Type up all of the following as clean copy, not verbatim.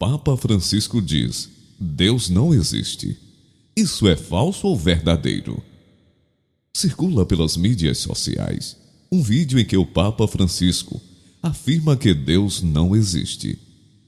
Papa Francisco diz: Deus não existe. Isso é falso ou verdadeiro? Circula pelas mídias sociais um vídeo em que o Papa Francisco afirma que Deus não existe.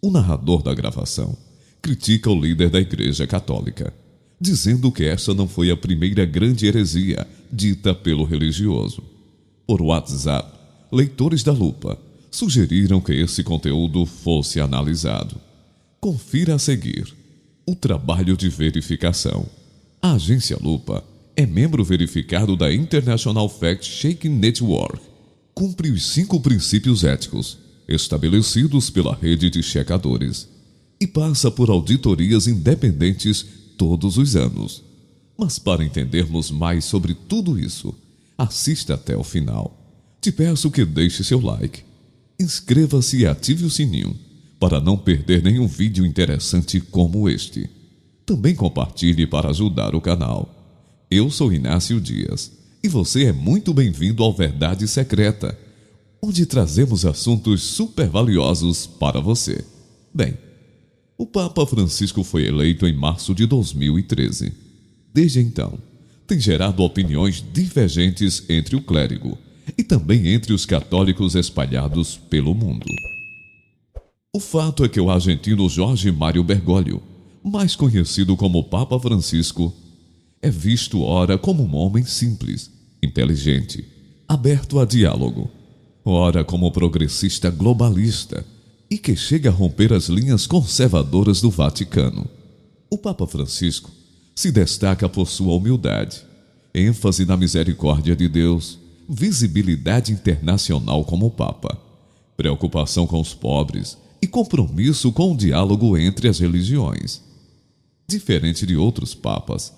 O narrador da gravação critica o líder da Igreja Católica, dizendo que essa não foi a primeira grande heresia dita pelo religioso. Por WhatsApp, leitores da Lupa sugeriram que esse conteúdo fosse analisado. Confira a seguir o trabalho de verificação. A agência Lupa é membro verificado da International Fact-Checking Network. Cumpre os 5 princípios éticos estabelecidos pela rede de checadores e passa por auditorias independentes todos os anos. Mas para entendermos mais sobre tudo isso, assista até o final. Te peço que deixe seu like, inscreva-se e ative o sininho para não perder nenhum vídeo interessante como este. Também compartilhe para ajudar o canal. Eu sou Inácio Dias e você é muito bem-vindo ao Verdade Secreta, onde trazemos assuntos super valiosos para você. Bem, o Papa Francisco foi eleito em março de 2013. Desde então, tem gerado opiniões divergentes entre o clérigo e também entre os católicos espalhados pelo mundo. O fato é que o argentino Jorge Mário Bergoglio, mais conhecido como Papa Francisco, é visto ora como um homem simples, inteligente, aberto a diálogo, ora como progressista globalista e que chega a romper as linhas conservadoras do Vaticano. O Papa Francisco se destaca por sua humildade, ênfase na misericórdia de Deus, visibilidade internacional como Papa, preocupação com os pobres e compromisso com o diálogo entre as religiões. Diferente de outros papas,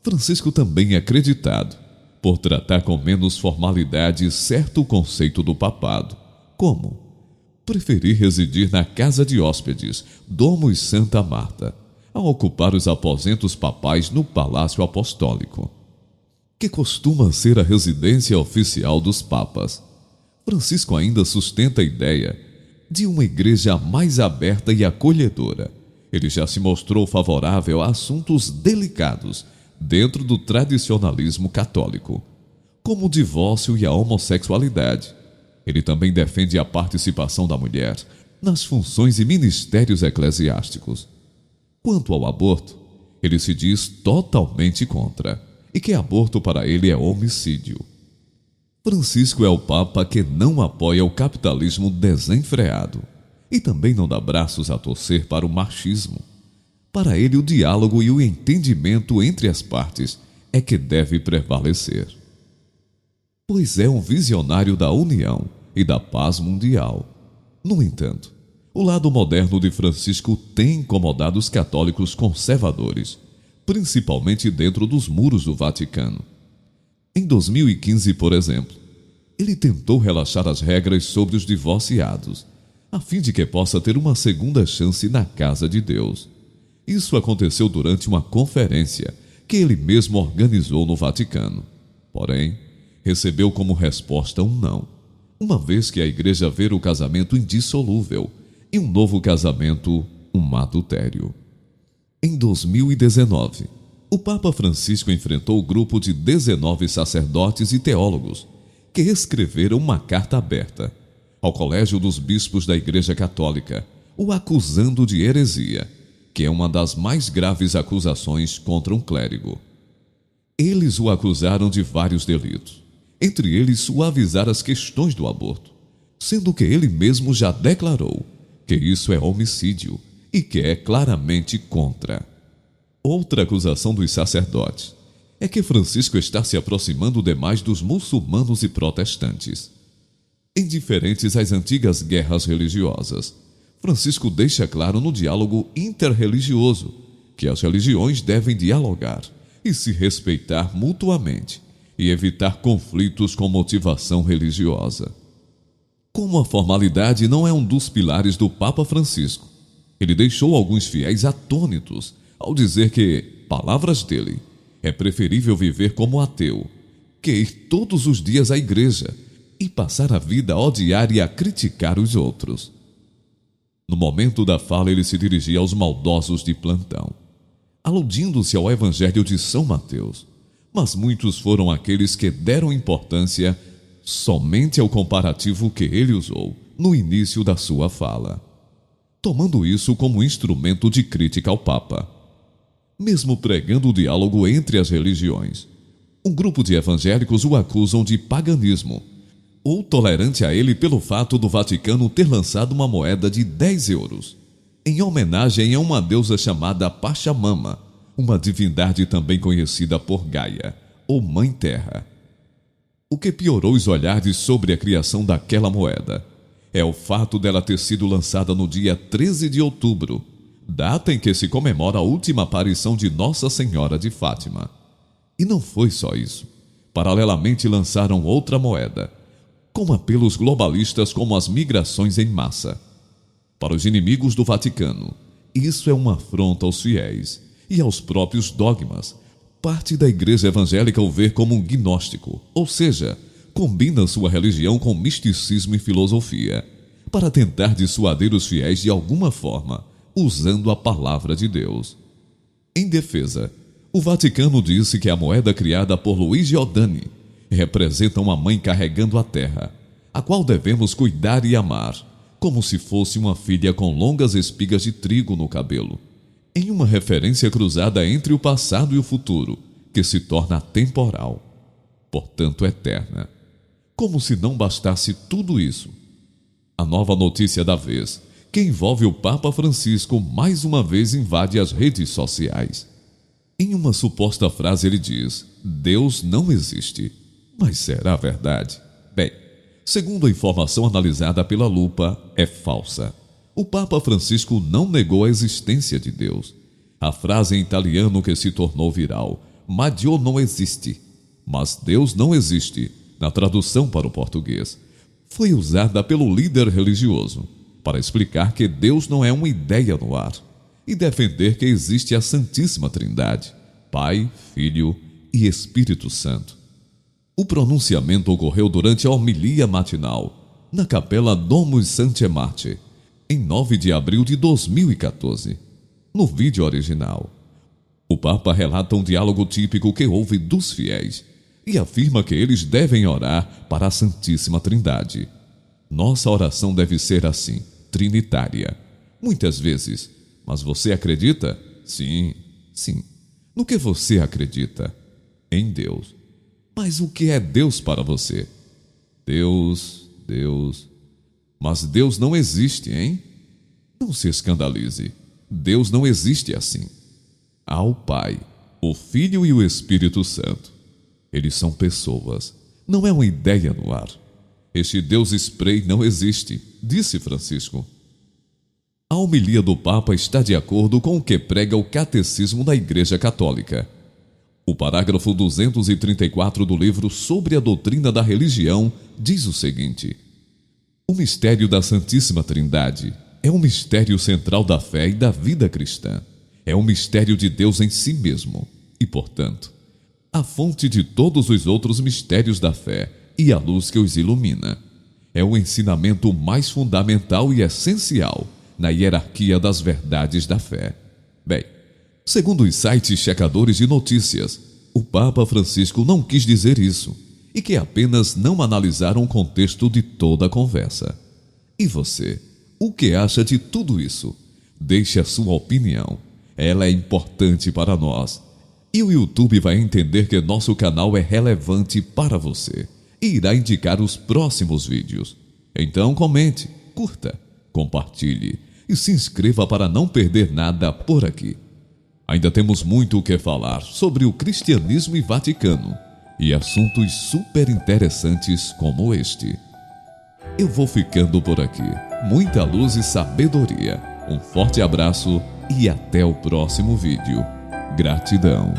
Francisco também é acreditado por tratar com menos formalidade certo conceito do papado, como preferir residir na casa de hóspedes Domus Santa Marta, a ocupar os aposentos papais no Palácio Apostólico, que costuma ser a residência oficial dos papas. Francisco ainda sustenta a ideia de uma igreja mais aberta e acolhedora. Ele já se mostrou favorável a assuntos delicados dentro do tradicionalismo católico, como o divórcio e a homossexualidade. Ele também defende a participação da mulher nas funções e ministérios eclesiásticos. Quanto ao aborto, ele se diz totalmente contra, e que aborto para ele é homicídio. Francisco é o Papa que não apoia o capitalismo desenfreado e também não dá braços a torcer para o machismo. Para ele, o diálogo e o entendimento entre as partes é que deve prevalecer, pois é um visionário da união e da paz mundial. No entanto, o lado moderno de Francisco tem incomodado os católicos conservadores, principalmente dentro dos muros do Vaticano. Em 2015, por exemplo, ele tentou relaxar as regras sobre os divorciados, a fim de que possa ter uma segunda chance na casa de Deus. Isso aconteceu durante uma conferência que ele mesmo organizou no Vaticano. Porém, recebeu como resposta um não, uma vez que a igreja vê o casamento indissolúvel e um novo casamento um adultério. Em 2019, o Papa Francisco enfrentou o grupo de 19 sacerdotes e teólogos que escreveram uma carta aberta ao Colégio dos Bispos da Igreja Católica, o acusando de heresia, que é uma das mais graves acusações contra um clérigo. Eles o acusaram de vários delitos, entre eles suavizar as questões do aborto, sendo que ele mesmo já declarou que isso é homicídio e que é claramente contra. Outra acusação dos sacerdotes é que Francisco está se aproximando demais dos muçulmanos e protestantes. Indiferentes às antigas guerras religiosas, Francisco deixa claro no diálogo interreligioso que as religiões devem dialogar e se respeitar mutuamente e evitar conflitos com motivação religiosa. Como a formalidade não é um dos pilares do Papa Francisco, ele deixou alguns fiéis atônitos ao dizer que, palavras dele, é preferível viver como ateu que ir todos os dias à igreja e passar a vida a odiar e a criticar os outros. No momento da fala, ele se dirigia aos maldosos de plantão, aludindo-se ao Evangelho de São Mateus. Mas muitos foram aqueles que deram importância somente ao comparativo que ele usou no início da sua fala, tomando isso como instrumento de crítica ao Papa. Mesmo pregando o diálogo entre as religiões, um grupo de evangélicos o acusam de paganismo, ou tolerante a ele pelo fato do Vaticano ter lançado uma moeda de 10 euros, em homenagem a uma deusa chamada Pachamama, uma divindade também conhecida por Gaia, ou Mãe Terra. O que piorou os olhares sobre a criação daquela moeda é o fato dela ter sido lançada no dia 13 de outubro, data em que se comemora a última aparição de Nossa Senhora de Fátima. E não foi só isso. Paralelamente lançaram outra moeda, com apelos globalistas como as migrações em massa. Para os inimigos do Vaticano, isso é uma afronta aos fiéis e aos próprios dogmas. Parte da igreja evangélica o vê como um gnóstico, ou seja, combina sua religião com misticismo e filosofia, para tentar dissuadir os fiéis de alguma forma, usando a palavra de Deus. Em defesa, o Vaticano disse que a moeda criada por Luigi Odani representa uma mãe carregando a terra, a qual devemos cuidar e amar, como se fosse uma filha com longas espigas de trigo no cabelo, em uma referência cruzada entre o passado e o futuro, que se torna temporal, portanto eterna. Como se não bastasse tudo isso, a nova notícia da vez, que envolve o Papa Francisco, mais uma vez invade as redes sociais. Em uma suposta frase ele diz: Deus não existe. Mas será verdade? Bem, segundo a informação analisada pela lupa, é falsa. O Papa Francisco não negou a existência de Deus. A frase em italiano que se tornou viral, "Ma Dio non esiste", mas Deus não existe, na tradução para o português, foi usada pelo líder religioso para explicar que Deus não é uma ideia no ar e defender que existe a Santíssima Trindade, Pai, Filho e Espírito Santo. O pronunciamento ocorreu durante a homilia matinal, na Capela Domus Sancti Martyr, em 9 de abril de 2014. No vídeo original, o Papa relata um diálogo típico que houve dos fiéis e afirma que eles devem orar para a Santíssima Trindade. Nossa oração deve ser assim, trinitária. Muitas vezes. Mas você acredita? Sim, sim. No que você acredita? Em Deus. Mas o que é Deus para você? Deus. Mas Deus não existe, hein? Não se escandalize. Deus não existe assim. Há o Pai, o Filho e o Espírito Santo. Eles são pessoas. Não é uma ideia no ar. Este Deus Spray não existe, disse Francisco. A homilia do Papa está de acordo com o que prega o Catecismo da Igreja Católica. O parágrafo 234 do livro Sobre a Doutrina da Religião diz o seguinte: o mistério da Santíssima Trindade é um mistério central da fé e da vida cristã. É um mistério de Deus em si mesmo e, portanto, a fonte de todos os outros mistérios da fé e a luz que os ilumina. É o ensinamento mais fundamental e essencial na hierarquia das verdades da fé. Bem, segundo os sites checadores de notícias, o Papa Francisco não quis dizer isso e que apenas não analisaram o contexto de toda a conversa. E você, o que acha de tudo isso? Deixe a sua opinião. Ela é importante para nós. E o YouTube vai entender que nosso canal é relevante para você e irá indicar os próximos vídeos. Então comente, curta, compartilhe e se inscreva para não perder nada por aqui. Ainda temos muito o que falar sobre o cristianismo e Vaticano e assuntos super interessantes como este. Eu vou ficando por aqui. Muita luz e sabedoria. Um forte abraço e até o próximo vídeo. Gratidão.